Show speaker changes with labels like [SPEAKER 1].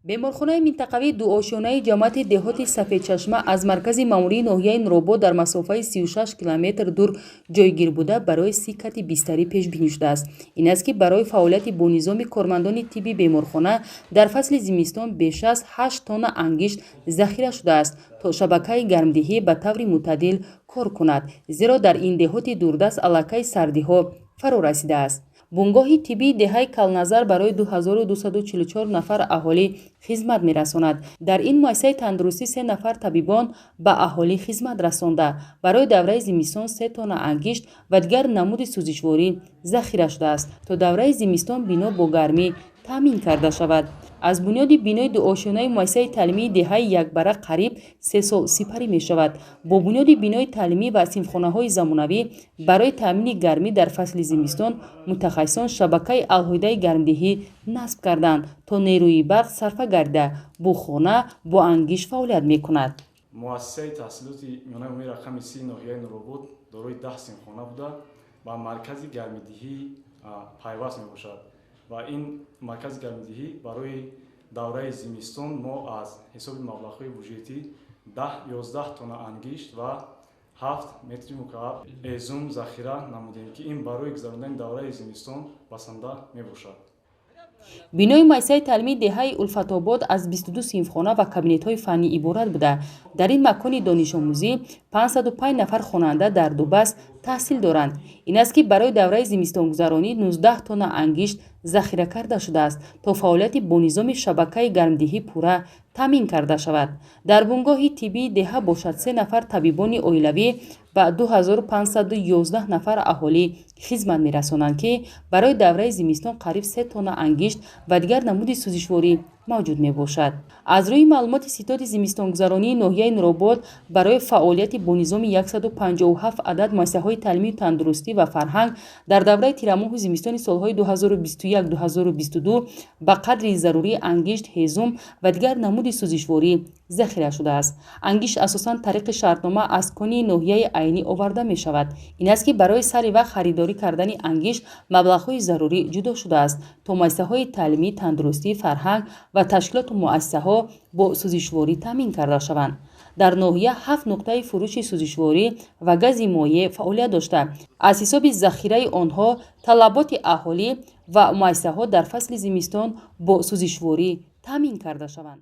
[SPEAKER 1] беморхонаи минтақавии дуошёнаи ҷамоати деҳоти сафедчашма аз маркази маъмурии ноҳияи Нуробод дар масофаи 36 километр дур ҷойгир буда барои 30 кати бистарӣ пешбинӣ шудааст. Ин аст ки барои фаъолияти бонизоми кормандони тибби беморхона дар фасли зимистон беш аз 8 тонна ангишт захира шудааст, то шабакаи гармдиҳӣ ба таври мӯътадил кор кунад, зеро дар ин деҳоти дурдаст аллакай сардиҳо фаро расидааст. бунгоҳи тиббии деҳаи Калназар барои 2244 нафар аҳолӣ хизмат мерасонад. Дар ин муассисаи тандурустӣ 3 нафар табибон ба аҳолӣ хизмат расонда. Барои давраи зимистон 3 тонна ангишт ва дигар намуди сӯзишворӣ захира шудааст, то давраи зимистон бино бо гармӣ таъмин карда шавад. аз бунёди бинои дуошёнаи муассисаи таълимии деҳаи Якбара қариб 3 сол сипарӣ мешавад. Бо бунёди бинои таълимӣ ва синфхонаҳои замонавӣ барои таъмини гармӣ дар фасли зимистон мутахассисон шабакаи алоҳидаи гармдиҳӣ насб карданд, то нерӯи барқ сарфа гардида бу хона бо ангишт фаъолият мекунад.
[SPEAKER 2] муассисаи таҳсилоти миёнаи умумии рақами 30 ноҳияи Нуробод дорои 10 синфхона буда ба маркази гармидиҳӣ пайваст мебошад. ва ин маркази гармидиҳӣ барои давраи зимистон мо аз ҳисоби маблағҳои буҷетӣ 10-11 тонна ангишт ва 7 метри мукааб эзум захира намудем, ки ин барои гузарондани давраи зимистон басанда мебошад.
[SPEAKER 1] бинои муассисаи таълимии деҳаи Улфатобод аз 22 синфхона ва кабинетҳои фаннӣ иборат буда, дар ин макони донишомӯзӣ 505 нафар хонанда дар дубас таҳсил доранд. ин аст ки барои давраи зимистонгузаронӣ 19 тонна ангишт захира карда шудааст, то фаъолияти бонизоми шабакаи гармдиҳӣ пурра таъмин карда шавад. дар бунгоҳи тиббии деҳа бошад 3 нафар табибони оилавӣ ва 2511 нафар аҳолӣ хизмат мерасонанд, ки барои давраи зимистон қариб 3 тонна ангишт ва дигар намуди сӯзишворӣ мавҷуд мебошад. аз рӯи маълумоти ситоди зимистонгузаронии ноҳияи Нуробод барои фаъолияти бонизоми 157 адад муассисаҳои таълимию тандурустӣ ва фарҳанг дар давраи тирамоҳу зимистони солҳои 2021-2022 ба қадри зарурӣ ангишт, ҳезум ва дигар намуди сӯзишворӣ захира шудааст. ангишт асосан тариқи шартнома аз кони ноҳияи айнӣ оварда мешавад. ин аст ки барои сари вақт харидорӣ кардани ангишт маблағҳои зарурӣ ҷудо шудааст, то муассисаҳои таълимӣ, тандурустӣ, фарҳанг ва ташкилоту муассисаҳо бо сӯзишворӣ таъмин карда шаванд. дар ноҳия 7 нуқтаи фурӯши сӯзишворӣ ва гази моеъ фаъолият дошта, аз ҳисоби захираи онҳо талаботи аҳолӣ ва муассисаҳо дар фасли зимистон бо сӯзишворӣ таъмин карда шаванд.